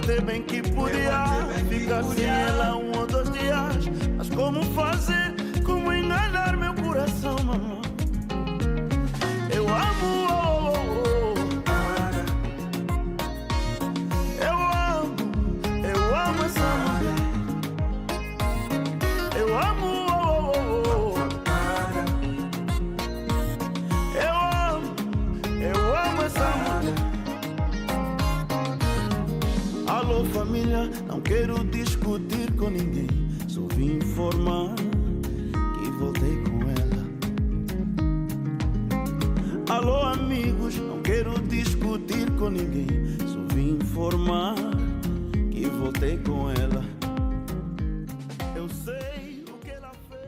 até bem que podia ficar sem ela ou 2 dias. Mas como fazer, como enganar meu coração, mamãe? Eu amo, eu amo essa mulher. Eu amo, eu amo essa mulher. Alô família, não quero discutir com ninguém, só vim informar que voltei com ela. Alô amigos, não quero discutir com ninguém, só vim informar que voltei com ela. Eu sei o que ela fez.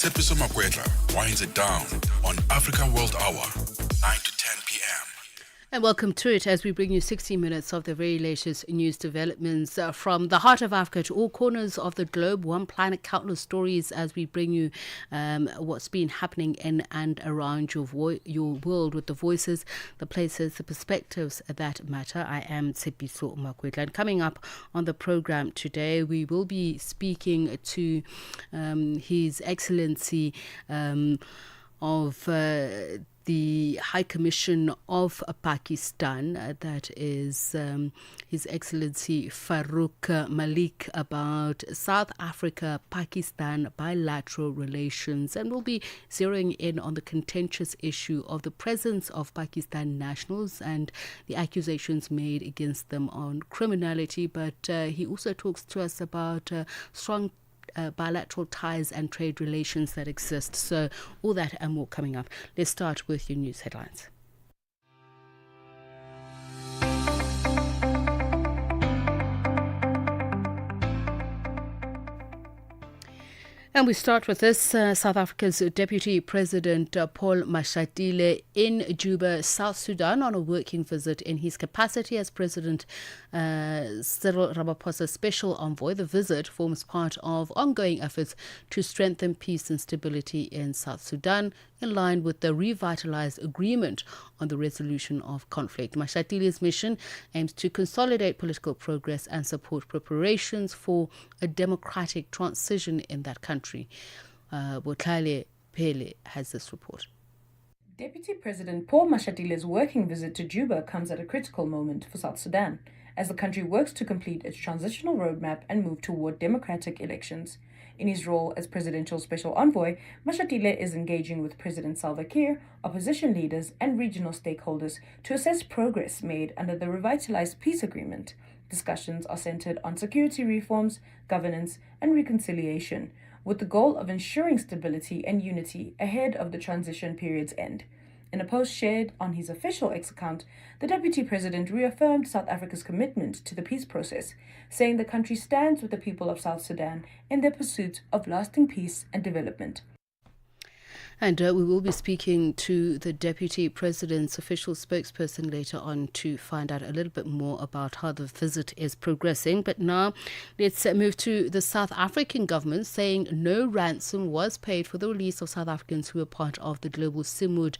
Tsepiso Makwetla winds it down on African World Hour, 9 to 10 p.m. And welcome to it as we bring you 60 minutes of the very latest news developments from the heart of Africa to all corners of the globe. One planet, countless stories as we bring you what's been happening in and around your world with the voices, the places, the perspectives that matter. I am Tsepiso Makwetla. And coming up on the program today, we will be speaking to His Excellency of the High Commission of Pakistan, that is His Excellency Farouk Malik, about South Africa-Pakistan bilateral relations, and we'll be zeroing in on the contentious issue of the presence of Pakistan nationals and the accusations made against them on criminality. But he also talks to us about strong bilateral ties and trade relations that exist. So all that and more coming up. Let's start with your news headlines. And we start with this. South Africa's Deputy President Paul Mashatile in Juba, South Sudan, on a working visit in his capacity as President Cyril Ramaphosa's special envoy. The visit forms part of ongoing efforts to strengthen peace and stability in South Sudan, in line with the revitalized agreement on the resolution of conflict. Mashatile's mission aims to consolidate political progress and support preparations for a democratic transition in that country. Botlale Pele has this report. Deputy President Paul Mashatile's working visit to Juba comes at a critical moment for South Sudan, as the country works to complete its transitional roadmap and move toward democratic elections. In his role as presidential special envoy, Mashatile is engaging with President Salva Kiir, opposition leaders, and regional stakeholders to assess progress made under the revitalized peace agreement. Discussions are centered on security reforms, governance, and reconciliation, with the goal of ensuring stability and unity ahead of the transition period's end. In a post shared on his official X account, the Deputy President reaffirmed South Africa's commitment to the peace process, saying the country stands with the people of South Sudan in their pursuit of lasting peace and development. And we will be speaking to the Deputy President's official spokesperson later on to find out a little bit more about how the visit is progressing. But now let's move to the South African government, saying no ransom was paid for the release of South Africans who were part of the global Simud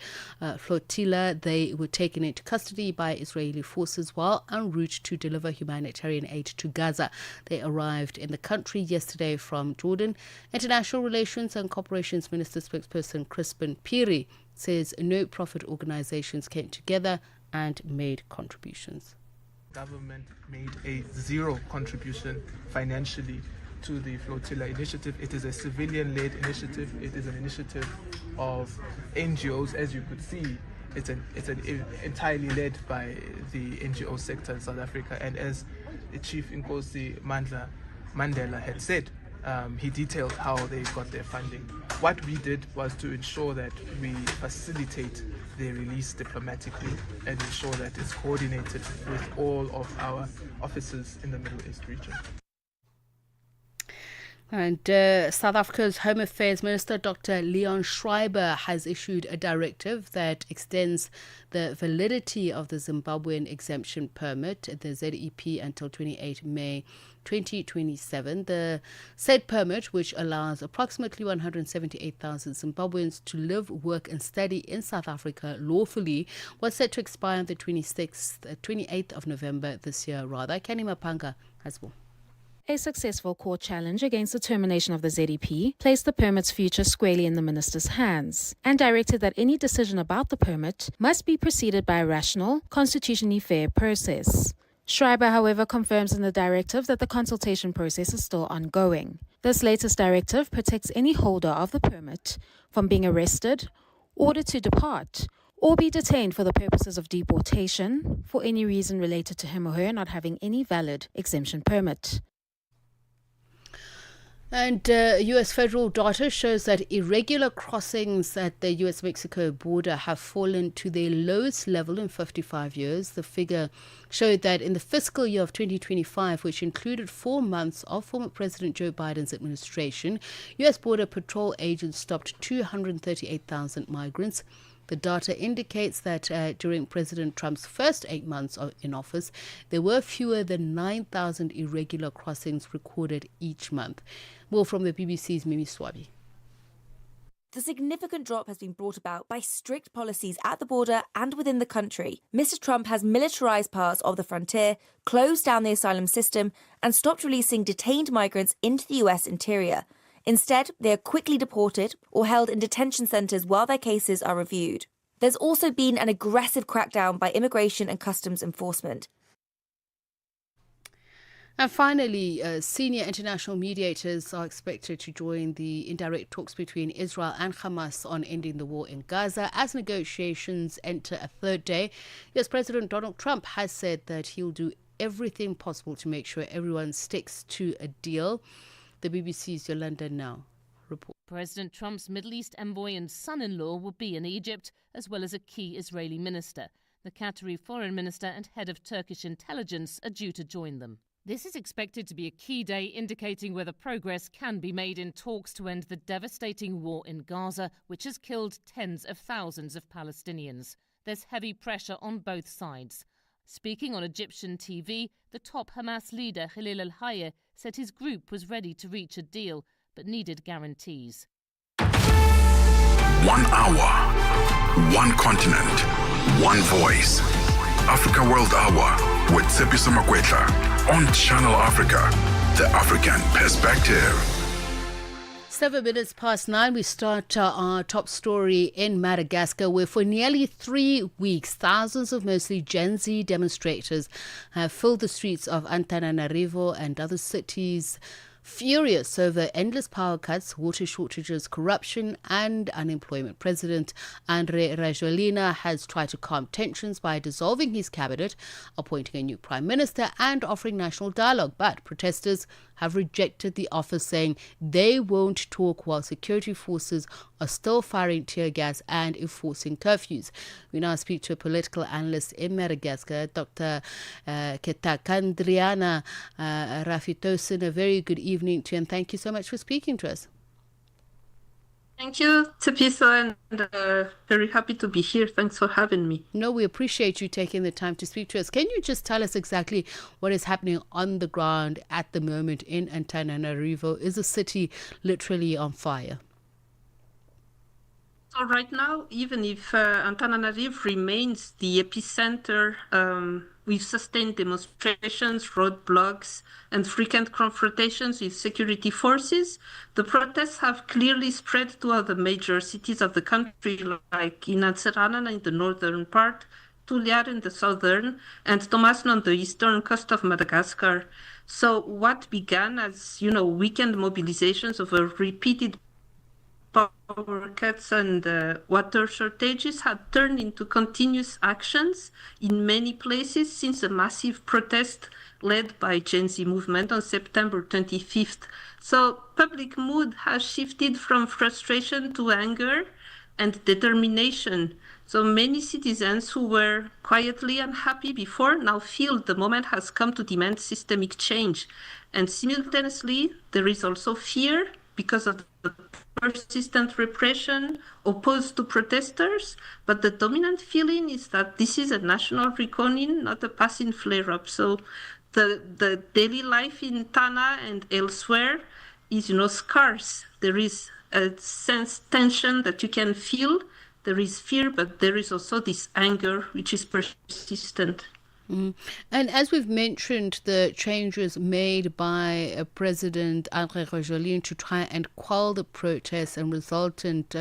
flotilla. They were taken into custody by Israeli forces while en route to deliver humanitarian aid to Gaza. They arrived in the country yesterday from Jordan. International Relations and Cooperations Minister spokesperson Crispin Piri says no-profit organizations came together and made contributions. Government made a zero contribution financially to the flotilla initiative. It is a civilian-led initiative. It is an initiative of NGOs, as you could see. It's entirely led by the NGO sector in South Africa, and as the Chief Nkosi Mandla Mandela had said. He detailed how they got their funding. What we did was to ensure that we facilitate their release diplomatically and ensure that it's coordinated with all of our officers in the Middle East region. And South Africa's Home Affairs Minister Dr. Leon Schreiber has issued a directive that extends the validity of the Zimbabwean exemption permit, the ZEP, until 28 May 2027. The said permit, which allows approximately 178,000 Zimbabweans to live, work and study in South Africa lawfully, was set to expire on the 28th of November this year. Kenny Mapanga has more. A successful court challenge against the termination of the ZEP placed the permit's future squarely in the minister's hands and directed that any decision about the permit must be preceded by a rational, constitutionally fair process. Schreiber, however, confirms in the directive that the consultation process is still ongoing. This latest directive protects any holder of the permit from being arrested, ordered to depart, or be detained for the purposes of deportation for any reason related to him or her not having any valid exemption permit. And U.S. federal data shows that irregular crossings at the U.S.-Mexico border have fallen to their lowest level in 55 years. The figure showed that in the fiscal year of 2025, which included 4 months of former President Joe Biden's administration, U.S. Border Patrol agents stopped 238,000 migrants. The data indicates that during President Trump's first 8 months in office, there were fewer than 9,000 irregular crossings recorded each month. More from the BBC's Mimi Swabi. The significant drop has been brought about by strict policies at the border and within the country. Mr. Trump has militarised parts of the frontier, closed down the asylum system, and stopped releasing detained migrants into the US interior. Instead, they are quickly deported or held in detention centres while their cases are reviewed. There's also been an aggressive crackdown by immigration and customs enforcement. And finally, senior international mediators are expected to join the indirect talks between Israel and Hamas on ending the war in Gaza as negotiations enter a third day. US President Donald Trump has said that he'll do everything possible to make sure everyone sticks to a deal. The BBC's Yolanda Now report. President Trump's Middle East envoy and son-in-law will be in Egypt, as well as a key Israeli minister. The Qatari foreign minister and head of Turkish intelligence are due to join them. This is expected to be a key day indicating whether progress can be made in talks to end the devastating war in Gaza, which has killed tens of thousands of Palestinians. There's heavy pressure on both sides. Speaking on Egyptian TV, the top Hamas leader Khalil al-Hayya said his group was ready to reach a deal, but needed guarantees. 1 hour, 1 continent, 1 voice. Africa World Hour with Tsepiso Makwetla on Channel Africa, the African perspective. 7 minutes past 9, we start our top story in Madagascar, where for nearly 3 weeks, thousands of mostly Gen Z demonstrators have filled the streets of Antananarivo and other cities, furious over endless power cuts, water shortages, corruption and unemployment. President Andre Rajoelina has tried to calm tensions by dissolving his cabinet, appointing a new prime minister and offering national dialogue. But protesters have rejected the offer, saying they won't talk while security forces are still firing tear gas and enforcing curfews. We now speak to a political analyst in Madagascar, Dr. Ketakandriana Rafitosin. A very good evening to you, and thank you so much for speaking to us. Thank you, Tsepiso, and very happy to be here. Thanks for having me. No, we appreciate you taking the time to speak to us. Can you just tell us exactly what is happening on the ground at the moment in Antananarivo? Is the city literally on fire? So right now, even if Antananarivo remains the epicenter, we've sustained demonstrations, roadblocks, and frequent confrontations with security forces. The protests have clearly spread to other major cities of the country, like in Antsiranana in the northern part, Tuliar in the southern, and Tomasno on the eastern coast of Madagascar. So what began as, weekend mobilizations over repeated power cuts and water shortages had turned into continuous actions in many places since a massive protest led by Gen Z movement on September 25th. So public mood has shifted from frustration to anger and determination. So many citizens who were quietly unhappy before now feel the moment has come to demand systemic change. And simultaneously, there is also fear because of the persistent repression opposed to protesters. But the dominant feeling is that this is a national reckoning, not a passing flare-up. So the daily life in Tana and elsewhere is, scarce. There is a sense tension that you can feel. There is fear, but there is also this anger which is persistent. And as we've mentioned, the changes made by President André Rajoelina to try and quell the protests and resultant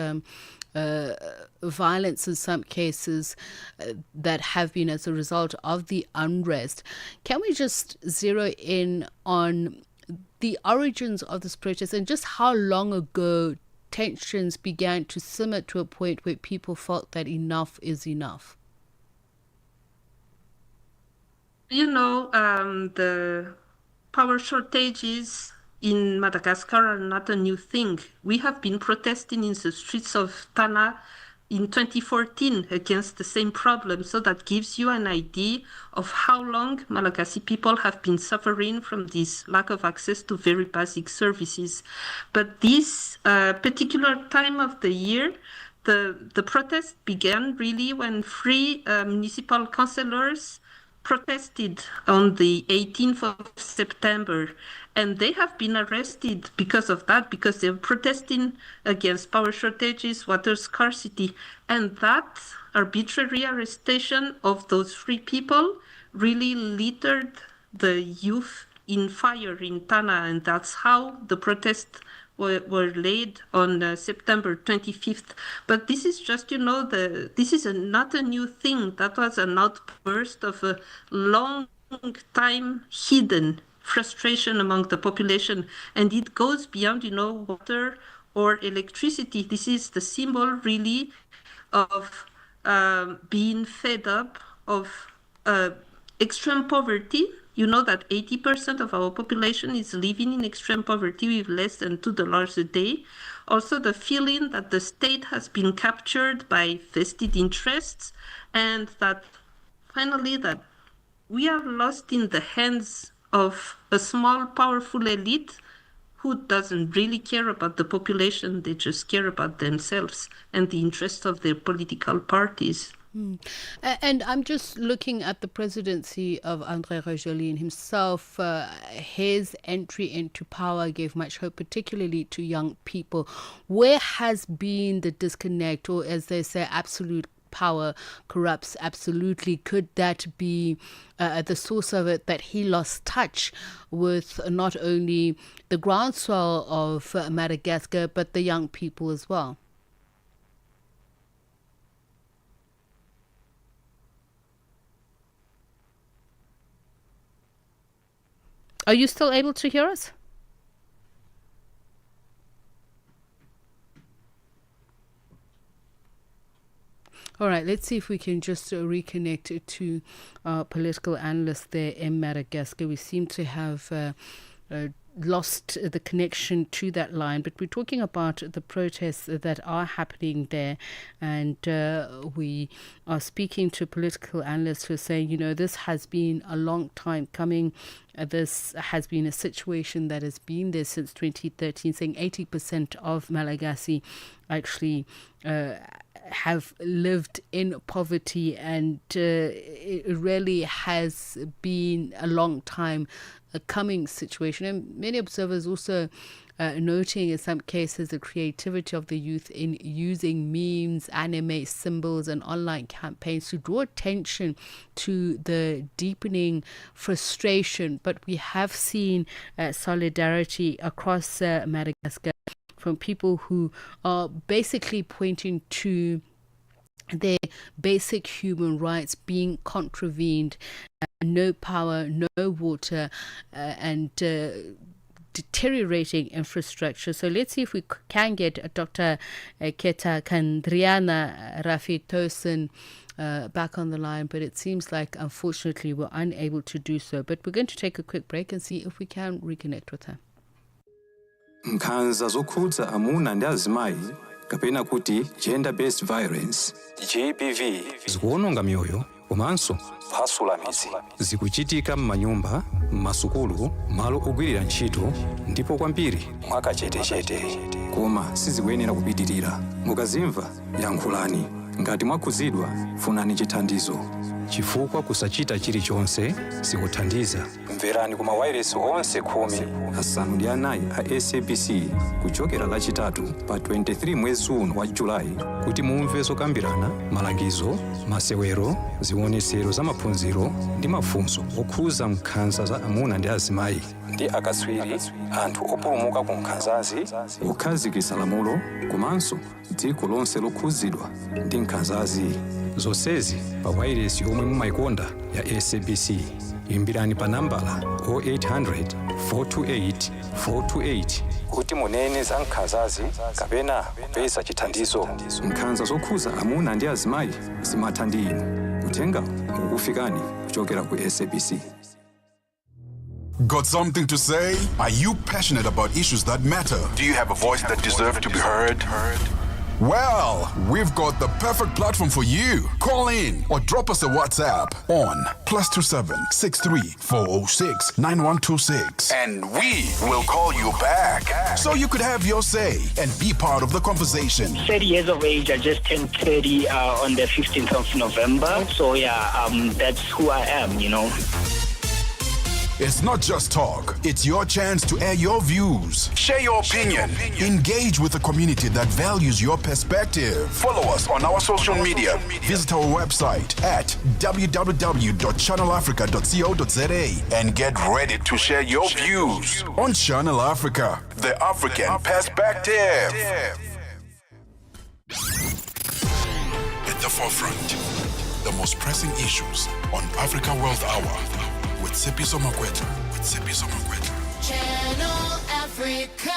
violence in some cases that have been as a result of the unrest. Can we just zero in on the origins of this protest and just how long ago tensions began to simmer to a point where people felt that enough is enough? The power shortages in Madagascar are not a new thing. We have been protesting in the streets of Tana in 2014 against the same problem. So that gives you an idea of how long Malagasy people have been suffering from this lack of access to very basic services. But this particular time of the year, the protest began really when three municipal councillors protested on the 18th of September, and they have been arrested because of that, because they're protesting against power shortages, water scarcity, and that arbitrary arrestation of those three people really littered the youth in fire in Tana, and that's how the protests were laid on September 25th. But this is just, this is not a new thing. That was an outburst of a long time hidden frustration among the population. And it goes beyond, water or electricity. This is the symbol really of being fed up of extreme poverty. You know that 80% of our population is living in extreme poverty with less than $2 a day. Also, the feeling that the state has been captured by vested interests, and that finally that we are lost in the hands of a small, powerful elite who doesn't really care about the population. They just care about themselves and the interests of their political parties. And I'm just looking at the presidency of André Rajoelina himself. His entry into power gave much hope, particularly to young people. Where has been the disconnect, or as they say, absolute power corrupts absolutely? Could that be the source of it, that he lost touch with not only the groundswell of Madagascar, but the young people as well? Are you still able to hear us? All right, let's see if we can just reconnect to our political analyst there in Madagascar. We seem to have lost the connection to that line, but we're talking about the protests that are happening there, and we are speaking to political analysts who are saying, this has been a long time coming. This has been a situation that has been there since 2013, saying 80% of Malagasy actually have lived in poverty, and it really has been a long time coming situation. And many observers also noting in some cases the creativity of the youth in using memes, anime symbols and online campaigns to draw attention to the deepening frustration. But we have seen solidarity across Madagascar from people who are basically pointing to their basic human rights being contravened, no power, no water, and deteriorating infrastructure. So let's see if we can get Dr. Keta Kandriana Rafi-Tosin back on the line, but it seems like unfortunately we're unable to do so. But we're going to take a quick break and see if we can reconnect with her. Nkhanza zokhudza amuna ndi azimayi kapena kuti gender based violence GBV zikuononga mioyo komanso kuphwasula midzi zikuchitika m'manyumba, m'masukulu, malo ogwirira ntchito ndipo kwambiri mwakachetechete koma sizikuyenera kupitirira. Mukazimva yankhulani, ngati mwakhudzidwa funani chithandizo chifukwa kusachita chilichonse sikuthandiza. Mverani kuma wireless onse 14 a SABC kuchokera lachitatu pa 23 mwezi uno wa Julai kuti mumve zokambirana, malangizo, masewero, zionetsero za maphunziro ndi mafunso okhuza nkhanza za amuna ndi azimayi ndi akatswiri, anthu opulumuka ku nkhanzazi, kukhazikitsa lamulo komanso dziko lonse lokhudzidwa ndi nkhanzazi. Zonsezi pa wireless yomwe mumayikonda ya SABC. Imbirani pa nambala 0800 428 428 kuti munene za nkhanzazi kapena kupeza chithandizo. Nkhanza zokhuza amuna ndi azimayi zimatha ndi inu. Uthenga ukufikani kuchokera ku SABC. Got something to say? Are you passionate about issues that matter? Do you have a voice that deserves to be heard? Well, we've got the perfect platform for you. Call in or drop us a WhatsApp on +27 63 406 9126 and we will call you back so you could have your say and be part of the conversation. 30 years of age. I just turned 30 on the 15th of November. So that's who I am, you know. It's not just talk. It's your chance to air your views. Share your opinion. Engage with the community that values your perspective. Follow us on our social media. Visit our website at www.channelafrica.co.za and get ready to share your views on Channel Africa, the African perspective. At the forefront, the most pressing issues on Africa World Hour. With Tsepiso Makwetla. Channel Africa.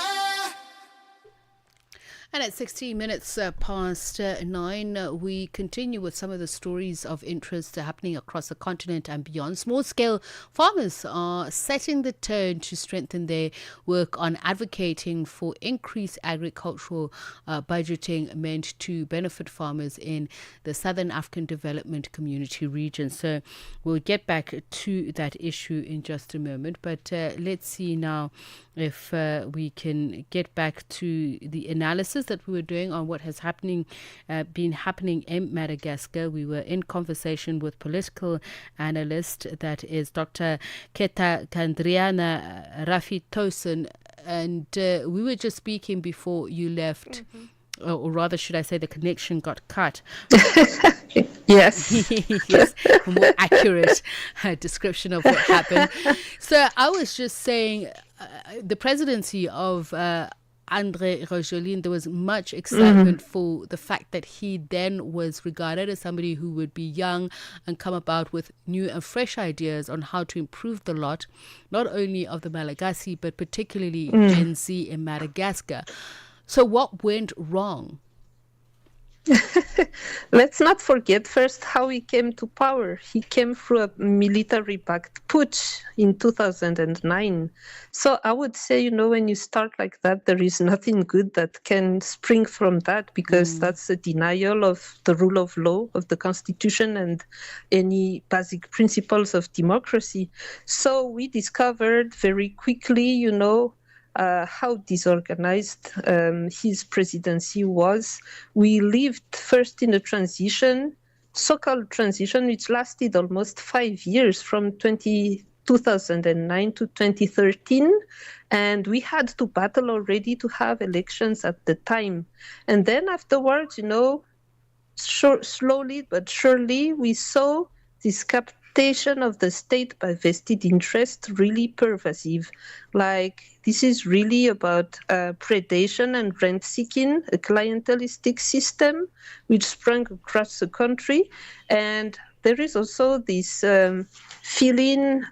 And at 16 minutes past 9, we continue with some of the stories of interest happening across the continent and beyond. Small-scale farmers are setting the tone to strengthen their work on advocating for increased agricultural budgeting meant to benefit farmers in the Southern African Development Community region. So we'll get back to that issue in just a moment. But let's see now if we can get back to the analysis that we were doing on what has been happening in Madagascar. We were in conversation with political analyst, that is Dr. Keta Kandriana Rafi-Tosin, and we were just speaking before you left. Or rather, should I say, the connection got cut. Yes. Yes, a more accurate description of what happened. So I was just saying, the presidency of André Rojolin, there was much excitement for the fact that he then was regarded as somebody who would be young and come about with new and fresh ideas on how to improve the lot, not only of the Malagasy, but particularly Gen Z in Madagascar. So what went wrong? Let's not forget first how he came to power. He came through a military-backed putsch in 2009. So I would say, when you start like that, there is nothing good that can spring from that, because that's a denial of the rule of law, of the constitution, and any basic principles of democracy. So we discovered very quickly, how disorganized his presidency was. We lived first in a so-called transition, which lasted almost 5 years, from 2009 to 2013. And we had to battle already to have elections at the time. And then afterwards, slowly but surely, we saw this captation of the state by vested interest really pervasive. This is really about predation and rent-seeking, a clientelistic system which sprung across the country. And there is also this feeling,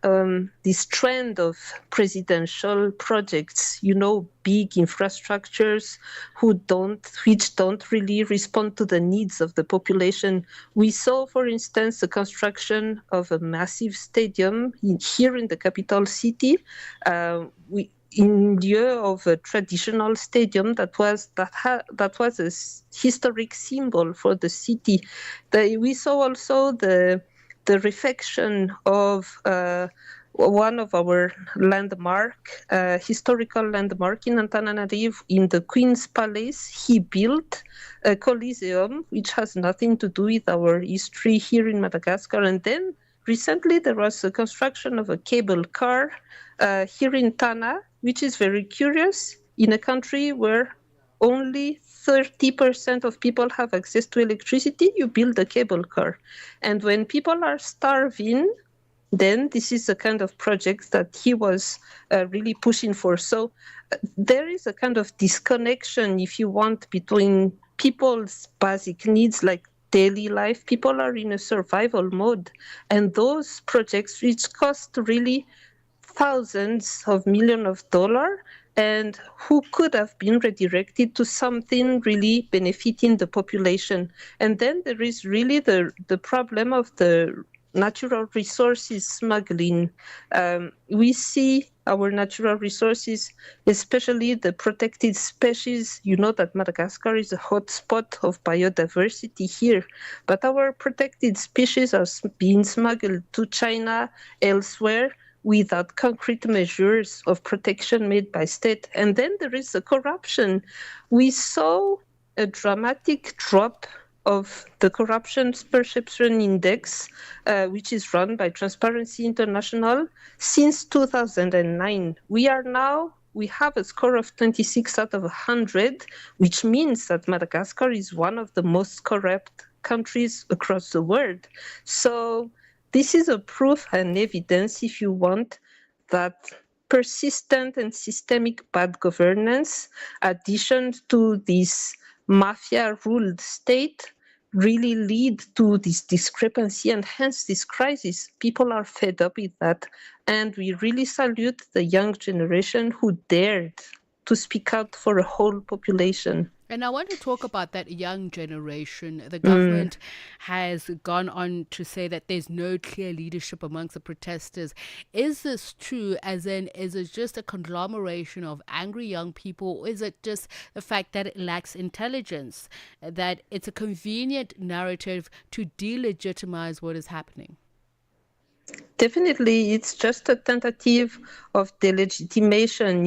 this trend of presidential projects, big infrastructures which don't really respond to the needs of the population. We saw, for instance, the construction of a massive stadium here in the capital city. In lieu of a traditional stadium that was a historic symbol for the city. We saw also the refection of one of our historical landmark in Antananarivo, in the Queen's Palace. He built a Coliseum, which has nothing to do with our history here in Madagascar. And then recently there was the construction of a cable car here in Tana, which is very curious. In a country where only 30% of people have access to electricity, you build a cable car. And when people are starving, then this is the kind of project that he was really pushing for. So there is a kind of disconnection, if you want, between people's basic needs like daily life. People are in a survival mode. And those projects, which cost really thousands of millions of dollars, and who could have been redirected to something really benefiting the population. And then there is really the problem of the natural resources smuggling. We see our natural resources, especially the protected species. You know that Madagascar is a hotspot of biodiversity here, but our protected species are being smuggled to China, elsewhere, without concrete measures of protection made by state. And then there is the corruption. We saw a dramatic drop of the Corruption Perception Index, which is run by Transparency International, since 2009. We have a score of 26 out of 100, which means that Madagascar is one of the most corrupt countries across the world. So this is a proof and evidence, if you want, that persistent and systemic bad governance, addition to this mafia-ruled state, really lead to this discrepancy and hence this crisis. People are fed up with that. And we really salute the young generation who dared to speak out for a whole population. And I want to talk about that young generation. The government has gone on to say that there's no clear leadership amongst the protesters. Is this true? As in, is it just a conglomeration of angry young people? Or is it just the fact that it lacks intelligence? That it's a convenient narrative to delegitimize what is happening? Definitely, it's just a tentative of delegitimation.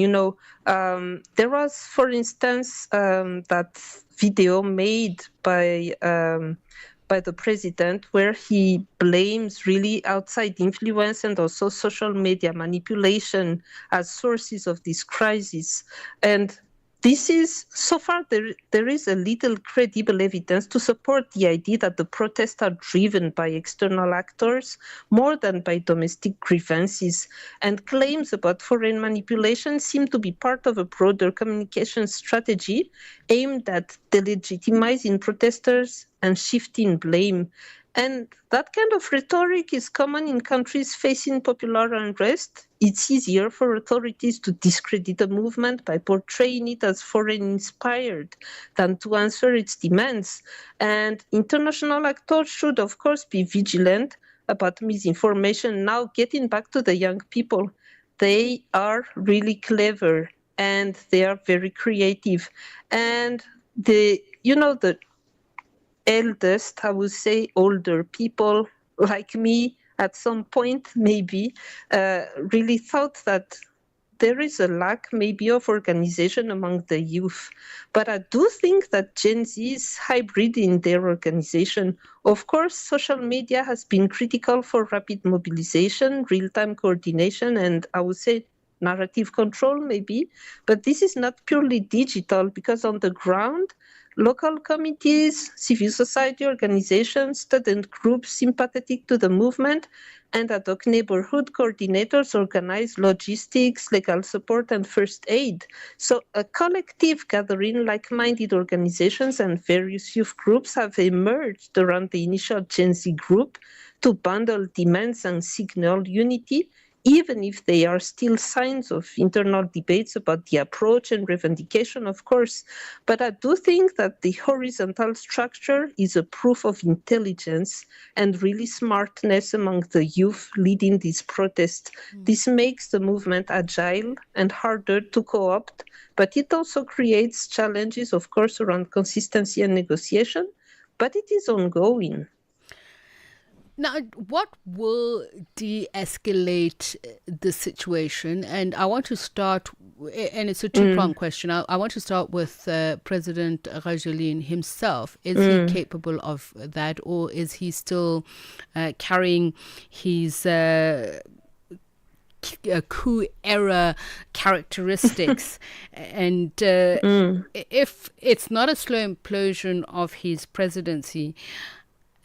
There was, for instance, that video made by the president where he blames really outside influence and also social media manipulation as sources of this crisis. And this is, so far, there is a little credible evidence to support the idea that the protests are driven by external actors more than by domestic grievances, and claims about foreign manipulation seem to be part of a broader communication strategy aimed at delegitimizing protesters and shifting blame. And that kind of rhetoric is common in countries facing popular unrest. It's easier for authorities to discredit a movement by portraying it as foreign-inspired than to answer its demands. And international actors should, of course, be vigilant about misinformation. Now, getting back to the young people, they are really clever and they are very creative. And the eldest, I would say older people like me at some point maybe really thought that there is a lack maybe of organization among the youth. But I do think that Gen Z is hybrid in their organization. Of course, social media has been critical for rapid mobilization, real-time coordination, and I would say narrative control maybe. But this is not purely digital, because on the ground, local committees, civil society organizations, student groups sympathetic to the movement, and ad hoc neighborhood coordinators organize logistics, legal support, and first aid. So a collective gathering, like-minded organizations and various youth groups have emerged around the initial Gen Z group to bundle demands and signal unity, even if there are still signs of internal debates about the approach and revendication, of course. But I do think that the horizontal structure is a proof of intelligence and really smartness among the youth leading these protests. This makes the movement agile and harder to co-opt, but it also creates challenges, of course, around consistency and negotiation, but it is ongoing. Now, what will de-escalate the situation? And I want to start, and it's a two-pronged question. I want to start with President Rajoelina himself. Is he capable of that, or is he still carrying his coup era characteristics? And if it's not a slow implosion of his presidency,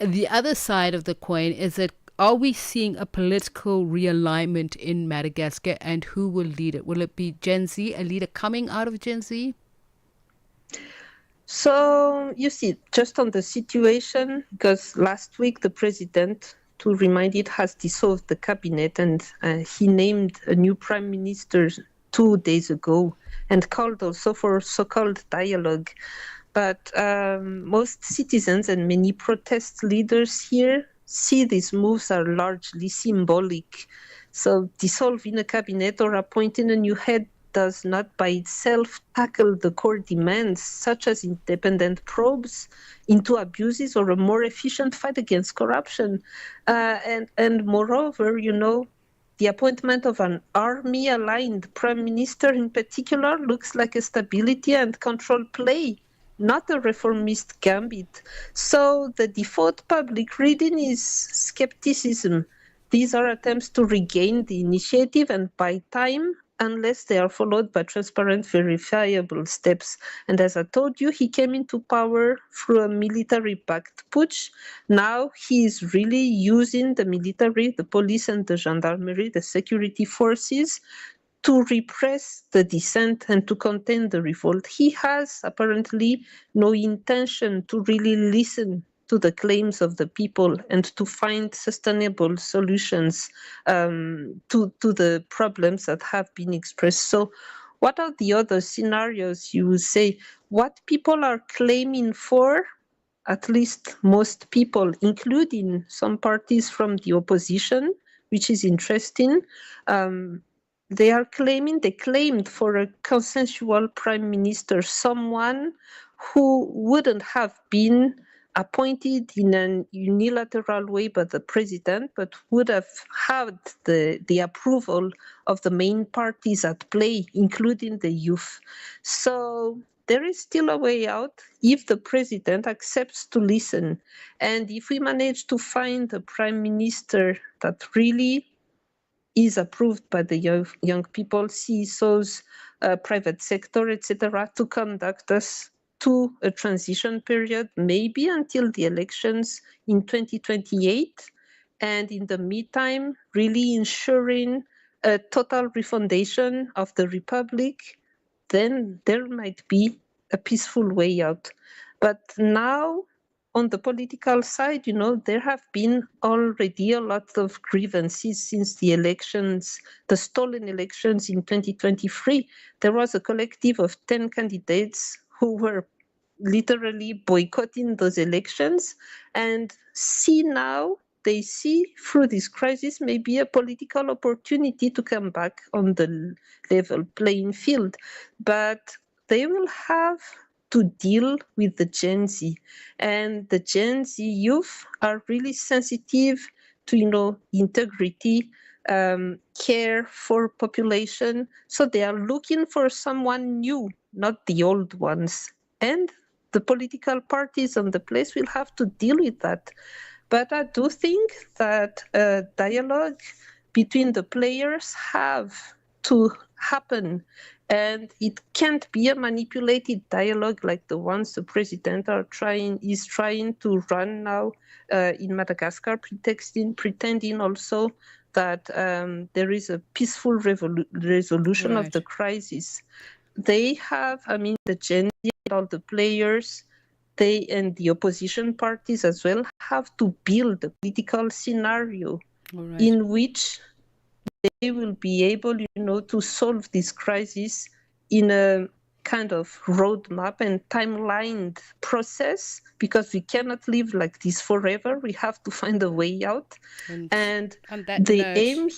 the other side of the coin is that, are we seeing a political realignment in Madagascar, and who will lead it? Will it be Gen Z, a leader coming out of Gen Z? So, you see, just on the situation, because last week the president, to remind it, has dissolved the cabinet, and he named a new prime minister 2 days ago and called also for so-called dialogue. But most citizens and many protest leaders here see these moves are largely symbolic. So dissolving a cabinet or appointing a new head does not by itself tackle the core demands, such as independent probes into abuses or a more efficient fight against corruption. And moreover, you know, the appointment of an army-aligned prime minister in particular looks like a stability and control play, not a reformist gambit. So the default public reading is skepticism. These are attempts to regain the initiative and buy time, unless they are followed by transparent, verifiable steps. And as I told you, he came into power through a military-backed putsch. Now he is really using the military, the police and the gendarmerie, the security forces, to repress the dissent and to contain the revolt. He has apparently no intention to really listen to the claims of the people and to find sustainable solutions to the problems that have been expressed. So what are the other scenarios you would say? What people are claiming for, at least most people, including some parties from the opposition, which is interesting, they claimed for a consensual prime minister, someone who wouldn't have been appointed in a unilateral way by the president, but would have had the approval of the main parties at play, including the youth. So there is still a way out if the president accepts to listen. And if we manage to find a prime minister that really is approved by the young people, CSOs, private sector, etc., to conduct us to a transition period, maybe until the elections in 2028. And in the meantime, really ensuring a total refundation of the republic, then there might be a peaceful way out. But now, on the political side, you know, there have been already a lot of grievances since the elections, the stolen elections in 2023. There was a collective of 10 candidates who were literally boycotting those elections, and they see through this crisis maybe a political opportunity to come back on the level playing field. But they will have to deal with the Gen Z. And the Gen Z youth are really sensitive to, you know, integrity, care for population. So they are looking for someone new, not the old ones. And the political parties on the place will have to deal with that. But I do think that a dialogue between the players have to happen. And it can't be a manipulated dialogue like the ones the president is trying to run now in Madagascar, pretending also that there is a peaceful resolution of the crisis. They have, the Gen Z and all the players, they and the opposition parties as well have to build a political scenario in which they will be able, to solve this crisis in a kind of roadmap and timelined process, because we cannot live like this forever. We have to find a way out. And the aim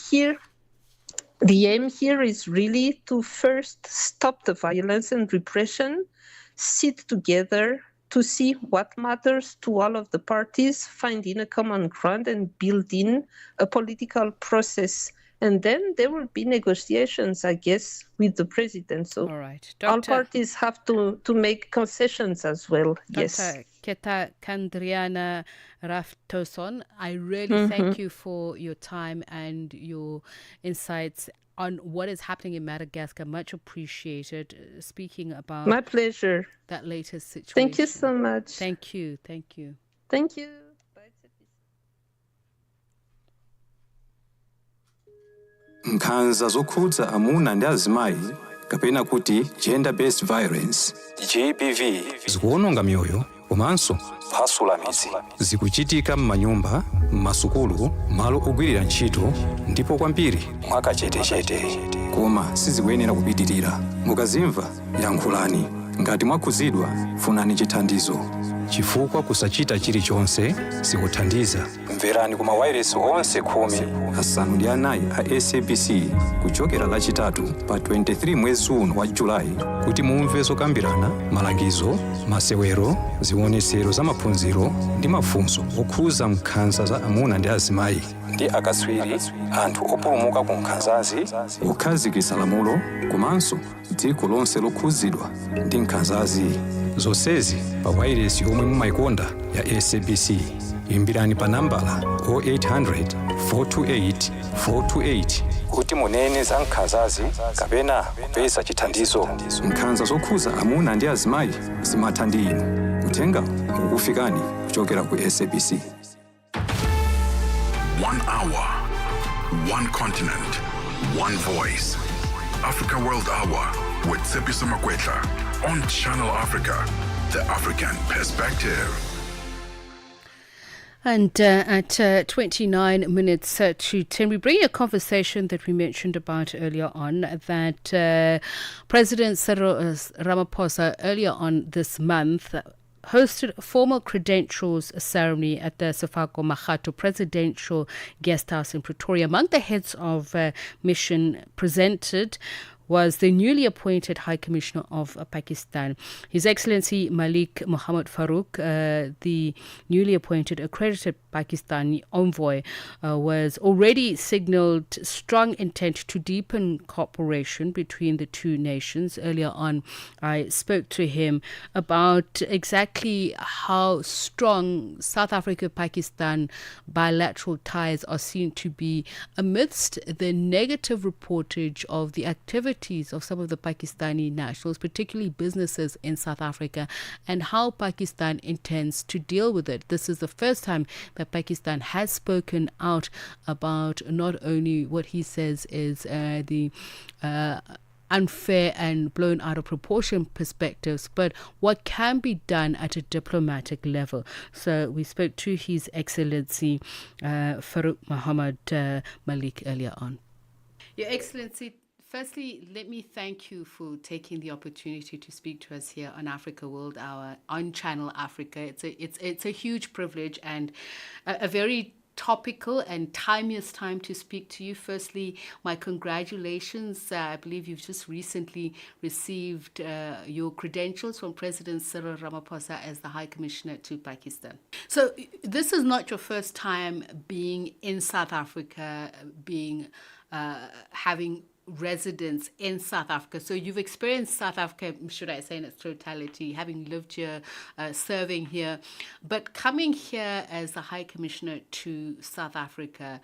here is really to first stop the violence and repression, sit together to see what matters to all of the parties, find in a common ground and build in a political process. And then there will be negotiations, I guess, with the president. So all parties have to make concessions as well. Yes. Dr. Keta Kandriana Raftoson, I really thank you for your time and your insights on what is happening in Madagascar. Much appreciated. Speaking about my pleasure. That latest situation. Thank you so much. Thank you. Thank you. Thank you. Nkhanza zokhudza amuna ndi azimayi kapena kuti gender based violence GBV zikuononga mioyo komanso kuphwasula midzi. Zikuchitika m'manyumba, m'masukulu, malo ogwirira ntchito ndipo kwambiri mwakachetechete. Koma sizikuyenera kupitirira. Mukazimva yankhulani. Ngati mwakhudzidwa funani chithandizo, chifukwa kusachita chilichonse sikuthandiza. Mverani kuma wireless onse 14 a SABC kuchokera lachitatu pa 23 mwezi uno wa Julai kuti mumve zokambirana, malangizo, masewero, zionetsero za maphunziro ndi mafunso okhuza nkhanza za amuna ndi azimayi ndi akatswiri, anthu opulumuka ku nkhanzazi, kukhazikitsa lamulo komanso dziko lonse lokhudzidwa ndi nkhanzazi. Zonsezi pa wireless yomwe mumayikonda ya SABC. Imbirani pa nambala 0800 428 428 kuti munene za nkhanzazi kapena kupeza chithandizo. Nkhanza zokhuza amuna ndi azimayi zimatha ndi inu. Uthenga ukufikani kuchokera ku SABC. 1 hour, 1 continent, 1 voice. Africa World Hour with Tsepiso Makwetla on Channel Africa, the African perspective. And at 29 minutes to 10, we bring a conversation that we mentioned about earlier on, that President Cyril Ramaphosa earlier on this month hosted a formal credentials ceremony at the Sefako Makgato Presidential Guest House in Pretoria. Among the heads of mission presented was the newly appointed High Commissioner of Pakistan, His Excellency Malik Mohammed Farouk. The newly appointed accredited Pakistani envoy was already signalled strong intent to deepen cooperation between the two nations. Earlier on, I spoke to him about exactly how strong South Africa-Pakistan bilateral ties are seen to be amidst the negative reportage of the activities of some of the Pakistani nationals, particularly businesses in South Africa, and how Pakistan intends to deal with it. This is the first time that Pakistan has spoken out about not only what he says is the unfair and blown out of proportion perspectives, but what can be done at a diplomatic level. So we spoke to His Excellency Farouk Mohammed Malik earlier on. Your Excellency, firstly, let me thank you for taking the opportunity to speak to us here on Africa World Hour on Channel Africa. It's a huge privilege and a very topical and timeous time to speak to you. Firstly, my congratulations. I believe you've just recently received your credentials from President Cyril Ramaphosa as the High Commissioner to Pakistan. So this is not your first time being in South Africa, having residence in South Africa. So you've experienced South Africa, should I say, in its totality, having lived here, serving here. But coming here as the High Commissioner to South Africa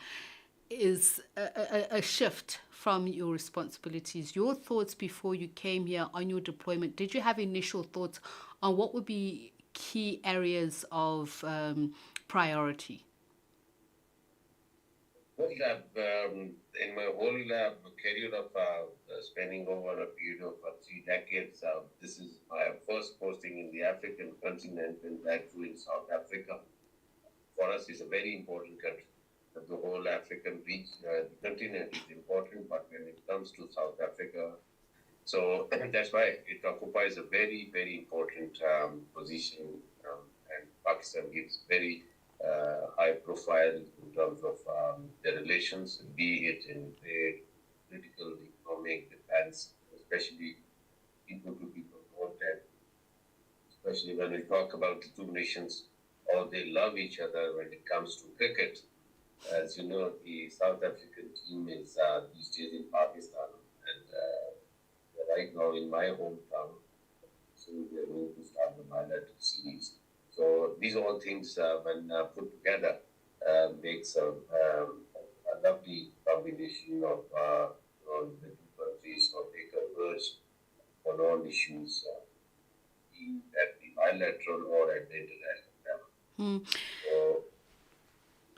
is a shift from your responsibilities. Your thoughts before you came here on your deployment, did you have initial thoughts on what would be key areas of priority? Well, in my whole career of spending over a period of 3 decades, this is my first posting in the African continent, and that too in South Africa. For us, it's a very important country. The whole African region, the continent is important, but when it comes to South Africa, so that's why it occupies a very, very important position, and Pakistan gives very high profile in terms of the relations, be it in trade, political, economic, defense, especially people to people contact, especially when we talk about the two nations, how they love each other when it comes to cricket. As you know, the South African team is these days in Pakistan, and right now in my hometown, so we are going to start the bilateral series. So these all things, when put together, makes a lovely combination of the two countries, or they converge on all issues, at the bilateral or at the international level. So,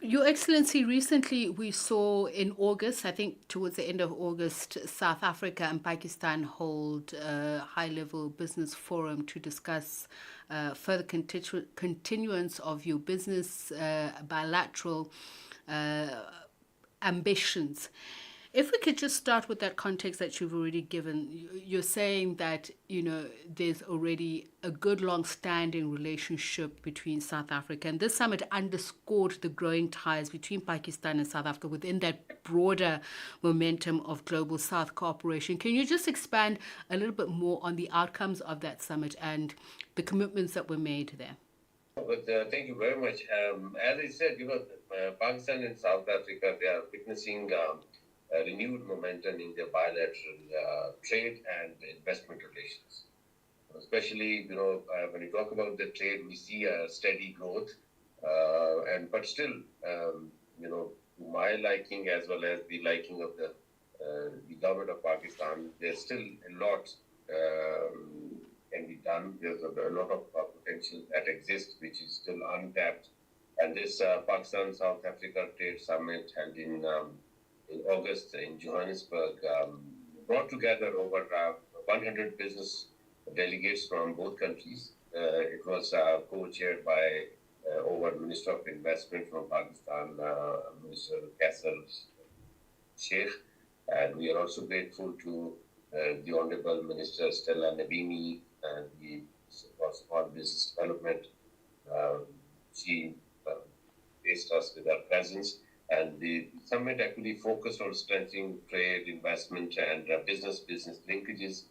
Your Excellency, recently we saw in August, I think towards the end of August, South Africa and Pakistan hold a high-level business forum to discuss further continuance of your business bilateral ambitions. If we could just start with that context that you've already given, you're saying that, there's already a good long-standing relationship between South Africa, and this summit underscored the growing ties between Pakistan and South Africa within that broader momentum of global South cooperation. Can you just expand a little bit more on the outcomes of that summit and the commitments that were made there? But thank you very much. As I said, Pakistan and South Africa, they are witnessing renewed momentum in their bilateral trade and investment relations. Especially, when you talk about the trade, we see a steady growth, but still, to my liking as well as the liking of the government of Pakistan, there's still a lot can be done. There's a lot of potential that exists, which is still untapped. And this Pakistan-South Africa Trade Summit held in August in Johannesburg brought together over 100 business delegates from both countries. It was co-chaired by over Minister of Investment from Pakistan, Minister Kassel Sheikh, and we are also grateful to the Honorable Minister Stella Nabini and the Small Business Development. She graced us with her presence. And the summit actually focused on strengthening trade, investment, and business linkages,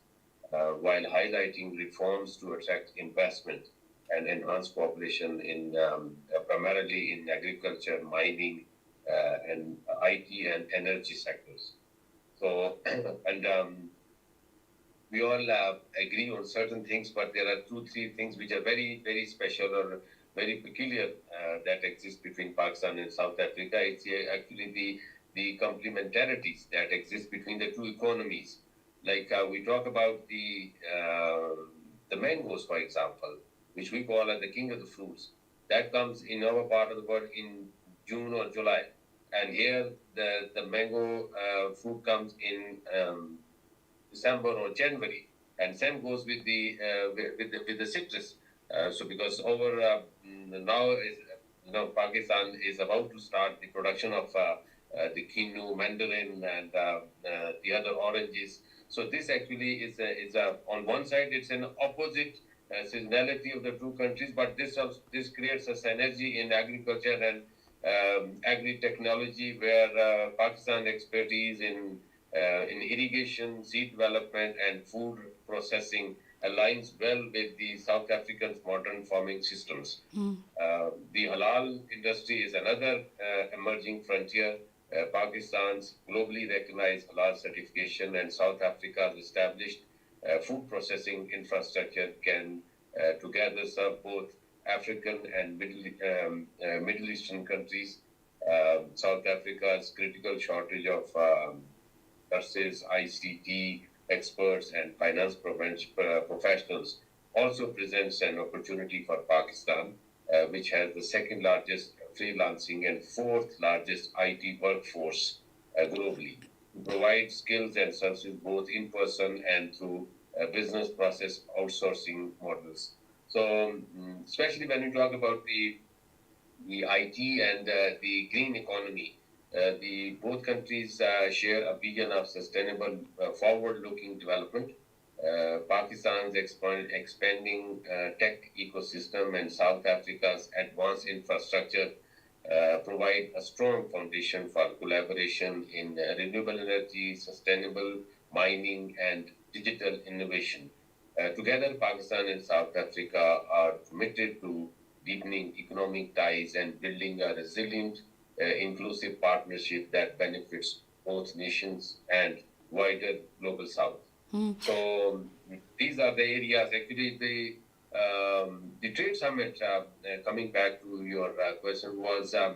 while highlighting reforms to attract investment and enhance cooperation in primarily in agriculture, mining, and IT and energy sectors. So, and we all agree on certain things, but there are 2-3 things which are very, very special or very peculiar that exist between Pakistan and South Africa. It's actually the complementarities that exist between the two economies. Like we talk about the mangoes, for example, which we call as the king of the fruits. That comes in our part of the world in June or July, and here the mango fruit comes in December or January, and same goes with the citrus. So because over now is Pakistan is about to start the production of the quinoa, mandarin, and the other oranges. So this actually is on one side it's an opposite seasonality of the two countries, but this creates a synergy in agriculture and agri-technology, where Pakistan expertise in irrigation, seed development, and food processing aligns well with the South Africans' modern farming systems. The halal industry is another emerging frontier. Pakistan's globally recognized halal certification and South Africa's established food processing infrastructure can together serve both African and Middle Eastern countries. South Africa's critical shortage of nurses, ICT experts, and finance professionals also presents an opportunity for Pakistan, which has the second largest freelancing and fourth largest IT workforce globally, to provide skills and services both in person and through business process outsourcing models. So, especially when we talk about the IT and the green economy, the both countries share a vision of sustainable, forward-looking development. Pakistan's expanding tech ecosystem and South Africa's advanced infrastructure provide a strong foundation for collaboration in renewable energy, sustainable mining, and digital innovation. Together, Pakistan and South Africa are committed to deepening economic ties and building a resilient, inclusive partnership that benefits both nations and wider global South. So these are the areas. Actually, the trade summit, coming back to your question, was a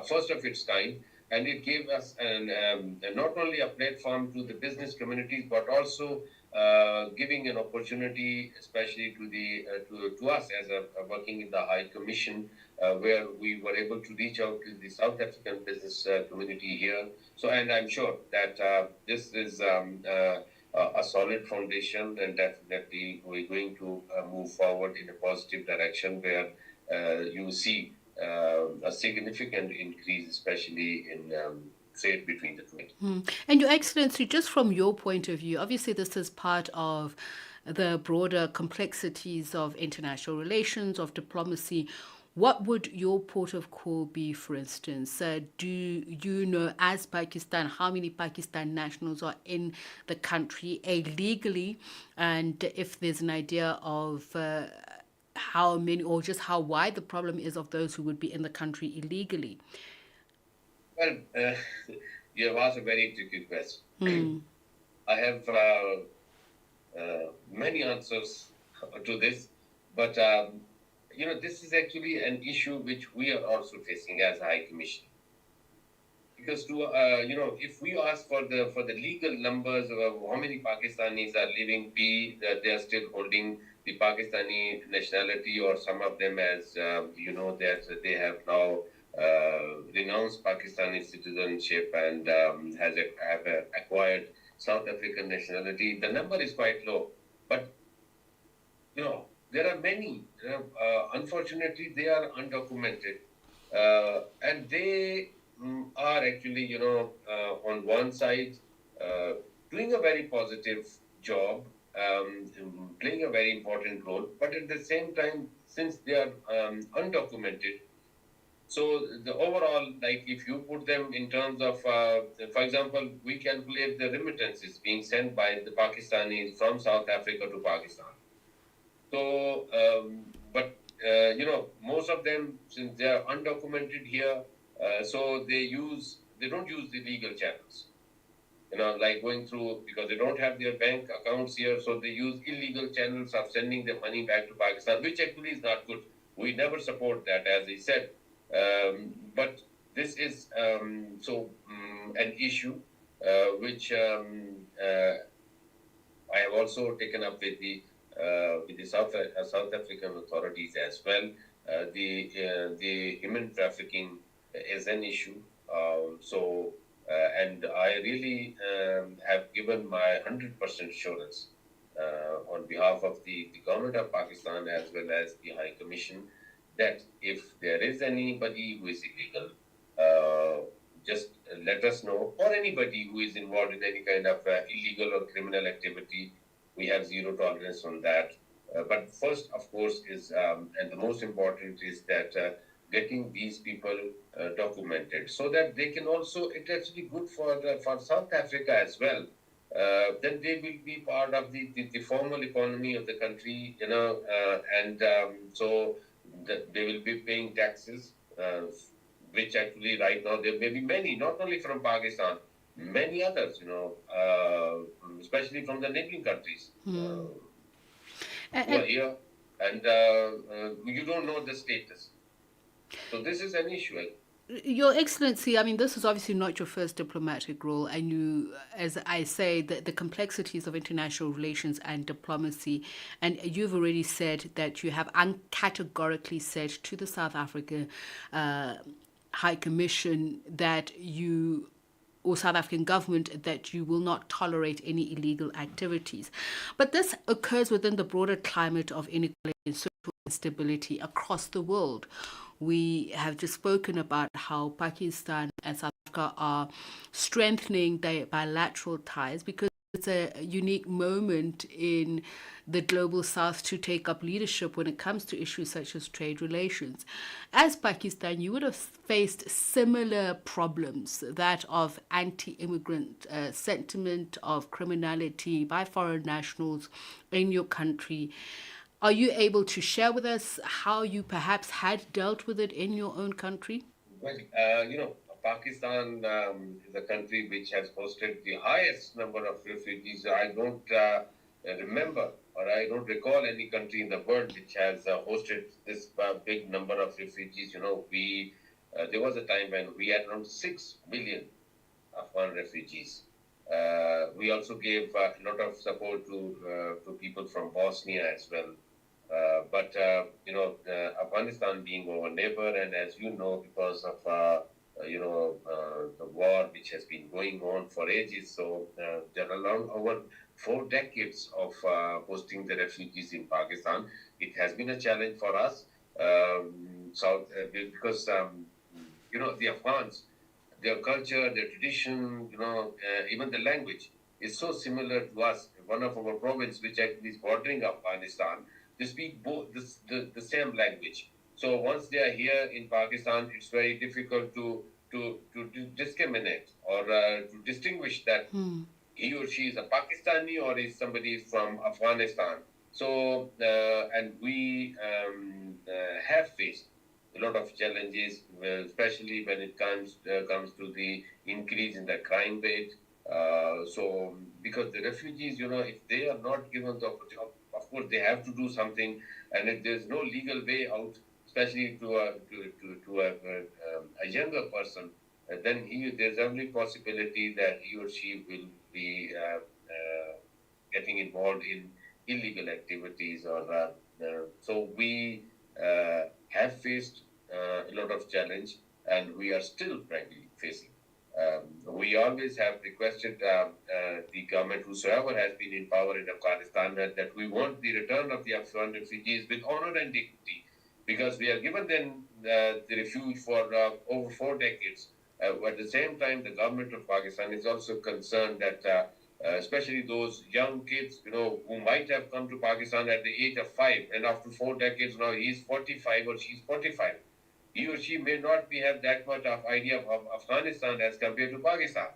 first of its kind, and it gave us not only a platform to the business communities, but also giving an opportunity, especially to us as working in the High Commission, where we were able to reach out to the South African business community here. So, and I'm sure that this is a solid foundation, and definitely we're going to move forward in a positive direction where you see a significant increase, especially in trade between the two. And Your Excellency, just from your point of view, obviously this is part of the broader complexities of international relations, of diplomacy. What would your port of call be, for instance? Do you know, as Pakistan, how many Pakistan nationals are in the country illegally? And if there's an idea of how many or just how wide the problem is of those who would be in the country illegally? Well, you have asked a very tricky question. I have many answers to this, but this is actually an issue which we are also facing as High Commission. Because if we ask for the legal numbers of how many Pakistanis are living, that they are still holding the Pakistani nationality, or some of them, as that they have now renounced Pakistani citizenship and have acquired South African nationality. The number is quite low, but there are many. Unfortunately, they are undocumented, and they are actually, on one side, doing a very positive job, playing a very important role. But at the same time, since they are undocumented, so the overall, like if you put them in terms of, for example, we calculate the remittances being sent by the Pakistanis from South Africa to Pakistan. So, most of them, since they are undocumented here, so they don't use the legal channels. Like going through, because they don't have their bank accounts here, so they use illegal channels of sending the money back to Pakistan, which actually is not good. We never support that, as I said. But this is an issue which I have also taken up with the South African authorities as well. The human trafficking is an issue. And I really have given my 100% assurance on behalf of the government of Pakistan as well as the High Commission that if there is anybody who is illegal, just let us know, or anybody who is involved in any kind of illegal or criminal activity. We have zero tolerance on that. But first, of course, is and the most important is that getting these people documented, so that they can also, it's actually good for South Africa as well. Then they will be part of the formal economy of the country, and so they will be paying taxes, which actually right now there may be many, not only from Pakistan, many others, especially from the neighboring countries who are here, and you don't know the status. So this is an issue. Your Excellency, I mean, this is obviously not your first diplomatic role, and you, as I say, the complexities of international relations and diplomacy, and you've already said that you have uncategorically said to the South African High Commission that you, or South African government, that you will not tolerate any illegal activities. But this occurs within the broader climate of inequality and social instability across the world. We have just spoken about how Pakistan and South Africa are strengthening their bilateral ties because it's a unique moment in the global south to take up leadership when it comes to issues such as trade relations. As Pakistan, you would have faced similar problems, that of anti-immigrant sentiment, of criminality by foreign nationals in your country. Are you able to share with us how you perhaps had dealt with it in your own country? Well, Pakistan is a country which has hosted the highest number of refugees. I don't remember, or I don't recall any country in the world which has hosted this big number of refugees. There was a time when we had around 6 million Afghan refugees. We also gave a lot of support to people from Bosnia as well. But Afghanistan being our neighbor, and as you know, because of the war which has been going on for ages, so there are over 4 decades of hosting the refugees in Pakistan. It has been a challenge for us, because the Afghans, their culture, their tradition, even the language is so similar to us. One of our province, which actually is bordering Afghanistan, they speak both the same language. So once they are here in Pakistan, it's very difficult to discriminate or to distinguish that he or she is a Pakistani or is somebody from Afghanistan. So and we have faced a lot of challenges, especially when it comes to the increase in the crime rate. So because the refugees, if they are not given the opportunity, of course they have to do something, and if there's no legal way out, especially to a younger person, then there's every possibility that he or she will be getting involved in illegal activities. So we have faced a lot of challenge, and we are still frankly facing. We always have requested the government, whosoever has been in power in Afghanistan, that we want the return of the Afghan refugees with honor and dignity, because we are given them the refuge for over 4 decades. At the same time, the government of Pakistan is also concerned that especially those young kids, who might have come to Pakistan at the age of 5, and after 4 decades now he's 45 or she's 45. He or she may not have that much of idea of Afghanistan as compared to Pakistan.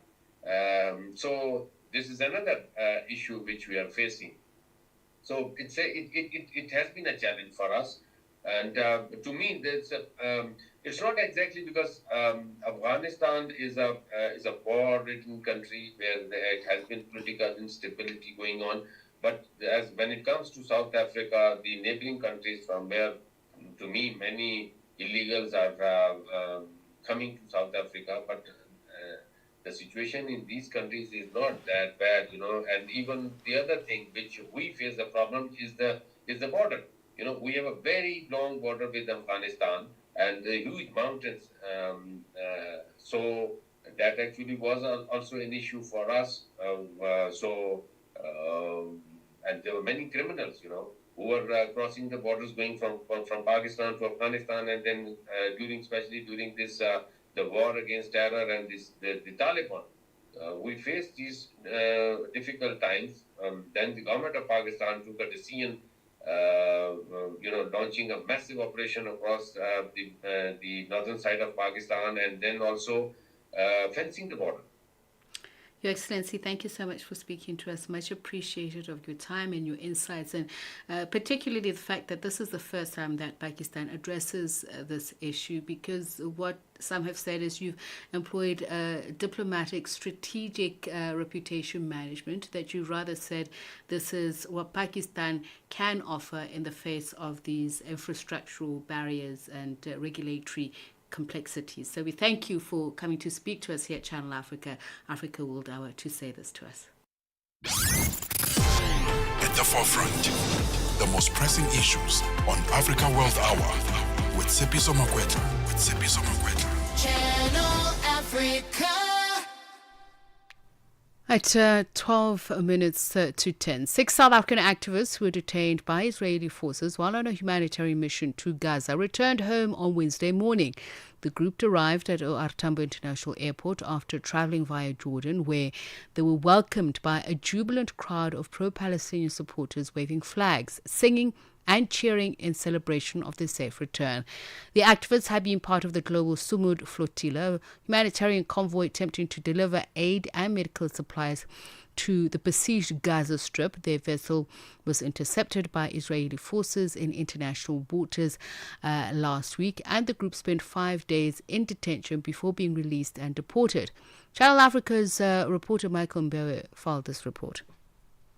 So this is another issue which we are facing. So it has been a challenge for us. And to me, it's not exactly because Afghanistan is a war-ridden country where there has been political instability going on. But when it comes to South Africa, the neighboring countries from where, to me, many illegals are coming to South Africa, but the situation in these countries is not that bad, And even the other thing which we face the problem is the border. We have a very long border with Afghanistan and the huge mountains. So that actually was also an issue for us. And there were many criminals, who were crossing the borders, going from Pakistan to Afghanistan, and then especially during this the war against terror and the Taliban, we faced these difficult times. Then the government of Pakistan took a decision, launching a massive operation across the northern side of Pakistan, and then also fencing the border. Your Excellency, thank you so much for speaking to us. Much appreciated of your time and your insights, and particularly the fact that this is the first time that Pakistan addresses this issue, because what some have said is you've employed diplomatic strategic reputation management, that you rather said this is what Pakistan can offer in the face of these infrastructural barriers and regulatory complexities. So we thank you for coming to speak to us here at Channel Africa World Hour, to say this to us. At the forefront, the most pressing issues on Africa World Hour with Tsepiso Makwetla. Channel Africa. At 12 minutes to 10, 6 South African activists who were detained by Israeli forces while on a humanitarian mission to Gaza returned home on Wednesday morning. The group arrived at OR Tambo International Airport after travelling via Jordan, where they were welcomed by a jubilant crowd of pro-Palestinian supporters waving flags, singing and cheering in celebration of their safe return. The activists had been part of the global Sumud flotilla, a humanitarian convoy attempting to deliver aid and medical supplies to the besieged Gaza Strip. Their vessel was intercepted by Israeli forces in international waters last week, and the group spent 5 days in detention before being released and deported. Channel Africa's reporter Michael Mbewe filed this report.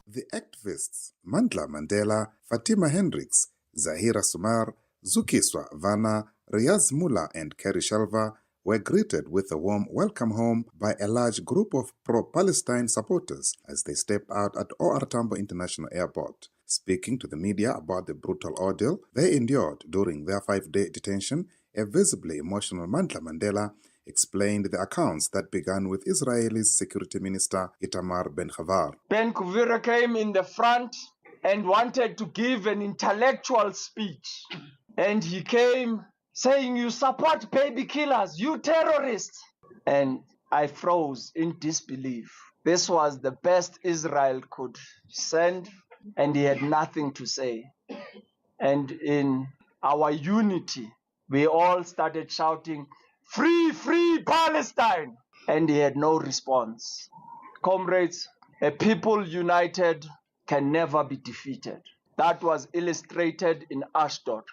The activists Mandla Mandela, Fatima Hendricks, Zahira Sumar, Zukiswa Vana, Riaz Mula and Kerry Shalva were greeted with a warm welcome home by a large group of pro-Palestine supporters as they stepped out at OR Tambo International Airport. Speaking to the media about the brutal ordeal they endured during their 5-day detention, a visibly emotional Mandla Mandela explained the accounts that began with Israel's Security Minister Itamar Ben-Gvir. Ben-Gvir came in the front and wanted to give an intellectual speech. And he came saying, "You support baby killers, you terrorists." And I froze in disbelief. This was the best Israel could send, and he had nothing to say. And in our unity, we all started shouting, "Free, free Palestine!" And he had no response. Comrades, a people united can never be defeated. That was illustrated in Ashdod.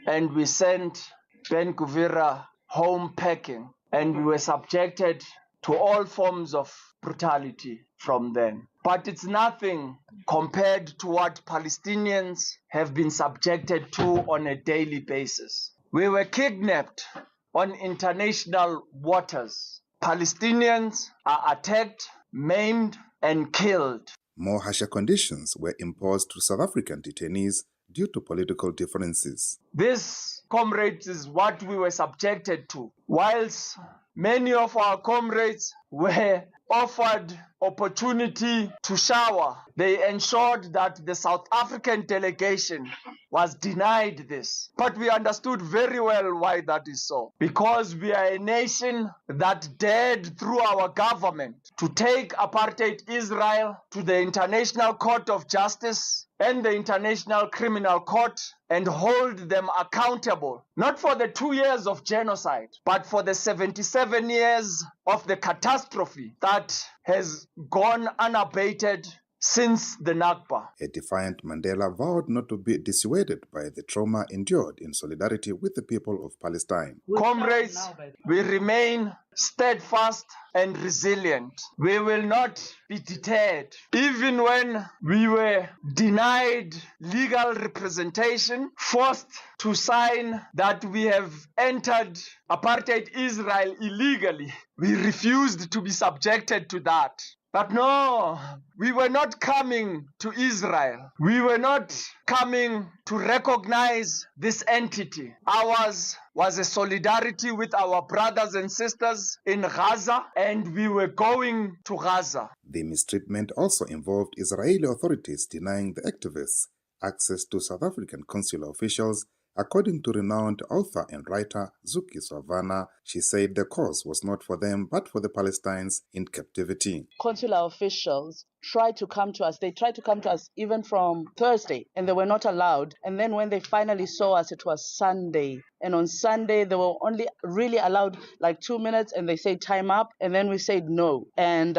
And we sent Ben-Gvir home packing, and we were subjected to all forms of brutality from then. But it's nothing compared to what Palestinians have been subjected to on a daily basis. We were kidnapped on international waters. Palestinians are attacked, maimed, and killed. More harsher conditions were imposed to South African detainees due to political differences. This, comrades, is what we were subjected to. Whilst many of our comrades were offered opportunity to shower, they ensured that the South African delegation was denied this. But we understood very well why that is so. Because we are a nation that dared through our government to take apartheid Israel to the International Court of Justice and the International Criminal Court and hold them accountable, not for the 2 years of genocide, but for the 77 years of the catastrophe that has gone unabated since the Nakba. A defiant Mandela vowed not to be dissuaded by the trauma endured in solidarity with the people of Palestine. Comrades, we remain steadfast and resilient. We will not be deterred. Even when we were denied legal representation, forced to sign that we have entered apartheid Israel illegally, we refused to be subjected to that. But no, we were not coming to Israel. We were not coming to recognize this entity. Ours was a solidarity with our brothers and sisters in Gaza, and we were going to Gaza. The mistreatment also involved Israeli authorities denying the activists access to South African consular officials. According to renowned author and writer Zukiswa Vana, she said the cause was not for them but for the Palestinians in captivity. Consular officials tried to come to us. They tried to come to us even from Thursday, and they were not allowed. And then when they finally saw us, it was Sunday. And on Sunday, they were only really allowed like 2 minutes, and they said time up. And then we said no. And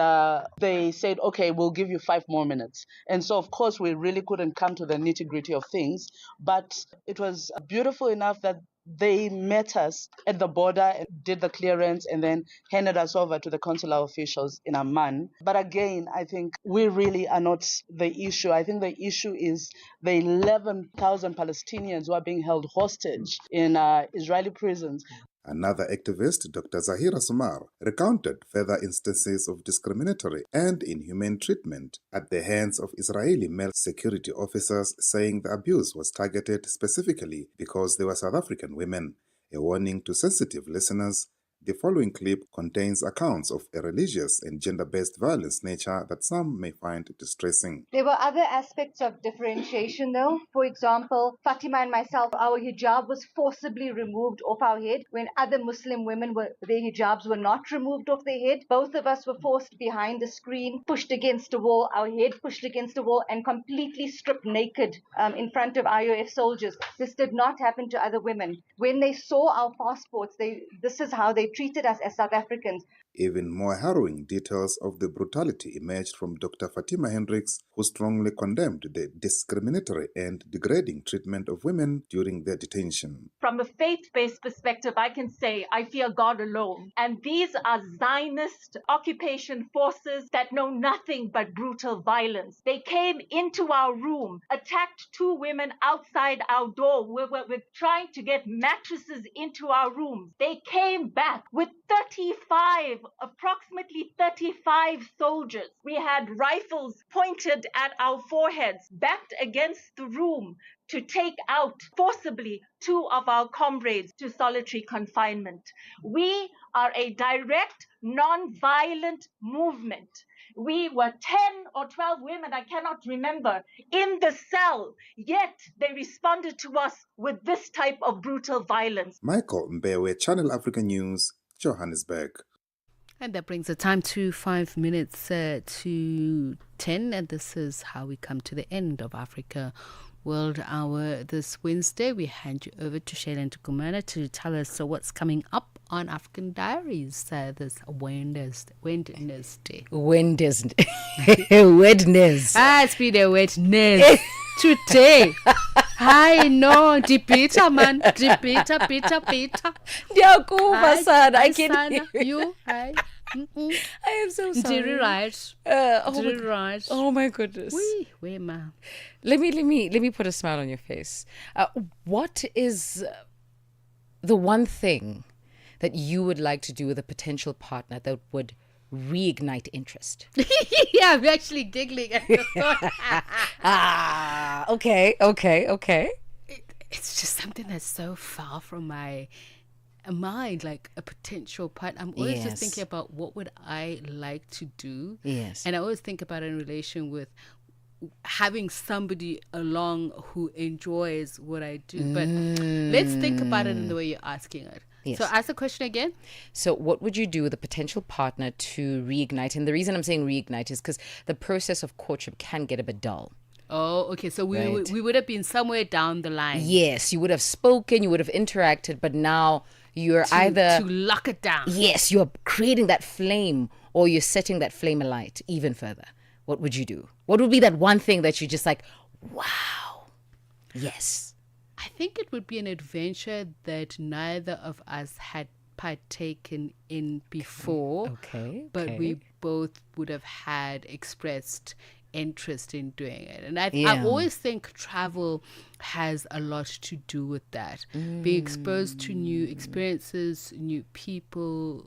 they said, okay, we'll give you 5 more minutes. And so, of course, we really couldn't come to the nitty-gritty of things. But it was beautiful enough that they met us at the border, did the clearance, and then handed us over to the consular officials in Amman. But again, I think we really are not the issue. I think the issue is the 11,000 Palestinians who are being held hostage in Israeli prisons. Another activist, Dr. Zahira Sumar, recounted further instances of discriminatory and inhumane treatment at the hands of Israeli male security officers, saying the abuse was targeted specifically because they were South African women. A warning to sensitive listeners: The following clip contains accounts of a religious and gender-based violence nature that some may find distressing. There were other aspects of differentiation though. For example, Fatima and myself, our hijab was forcibly removed off our head when other Muslim women their hijabs were not removed off their head. Both of us were forced behind a screen, pushed against a wall, our head pushed against a wall, and completely stripped naked in front of IOF soldiers. This did not happen to other women. When they saw our passports, this is how they treated us as South Africans. Even more harrowing details of the brutality emerged from Dr. Fatima Hendricks, who strongly condemned the discriminatory and degrading treatment of women during their detention. From a faith-based perspective, I can say I fear God alone. And these are Zionist occupation forces that know nothing but brutal violence. They came into our room, attacked 2 women outside our door. We were trying to get mattresses into our rooms. They came back with approximately 35 soldiers. We had rifles pointed at our foreheads, backed against the room to take out forcibly 2 of our comrades to solitary confinement. We are a direct, non-violent movement. We were 10 or 12 women, I cannot remember, in the cell, yet they responded to us with this type of brutal violence. Michael Mbewe, Channel Africa News, Johannesburg. And that brings the time to 5 minutes to 10. And this is how we come to the end of Africa World Hour this Wednesday. We hand you over to Shailen Tukumana to tell us what's coming up on African Diaries this Wednesday. Wednesday. It's been a Wednesday today. Hi, no, Dipita, man. Dipita. Diyakuva sana. I can hear you. Hi. I am so sorry. Did you right? Oh my goodness. Wait, ma. Let me put a smile on your face. What is the one thing that you would like to do with a potential partner that would reignite interest? Yeah, I'm actually giggling at the thought. Okay. It's just something that's so far from my mind, like a potential partner. I'm always just thinking about what would I like to do. Yes. And I always think about it in relation with having somebody along who enjoys what I do. But let's think about it in the way you're asking it. Yes. So ask the question again. So what would you do with a potential partner to reignite? And the reason I'm saying reignite is because the process of courtship can get a bit dull. Oh, okay. So we would have been somewhere down the line. Yes, you would have spoken, you would have interacted, but now you're to lock it down. Yes, you're creating that flame, or you're setting that flame alight even further. What would you do? What would be that one thing that you just like, wow, yes? I think it would be an adventure that neither of us had partaken in before. Okay. But we both would have had expressed interest in doing it. And I always think travel has a lot to do with that. Being exposed to new experiences, new people,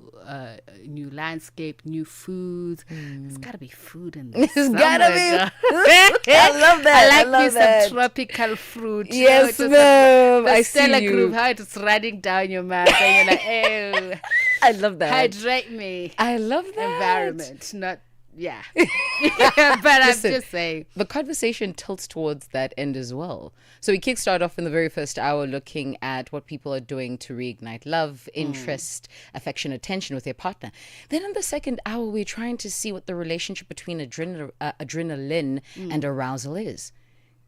new landscape, new foods. There's got to be food in there. There's got to be. I love that. I like some tropical fruit. Yes, ma'am. I see Stella you. Groove, how it's running down your mouth and you're like, oh. I love that. Hydrate me. I love that. Environment, not... Yeah. But Listen, I'm just saying. The conversation tilts towards that end as well. So we kickstart off in the very first hour looking at what people are doing to reignite love, interest, affection, attention with their partner. Then in the second hour, we're trying to see what the relationship between adrenaline and arousal is.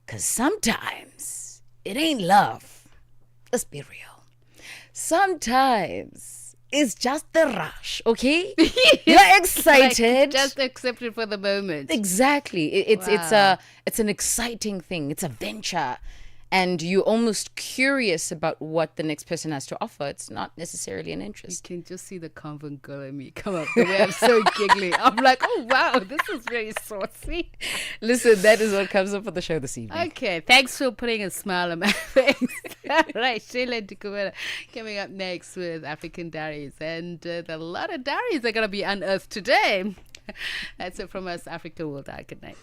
Because sometimes it ain't love. Let's be real. Sometimes it's just the rush, okay? You're excited. Like, just accept it for the moment. Exactly. It's an exciting thing. It's a venture. And you're almost curious about what the next person has to offer. It's not necessarily an interest. You can just see the convent girl in me come up the way I'm so giggly. I'm like, oh, wow, this is very saucy. Listen, that is what comes up for the show this evening. Okay, thanks for putting a smile on my face. All right, Shailen Tukumana coming up next with African Diaries. And a lot of diaries are going to be unearthed today. That's it from us, Africa World Hour. Good night.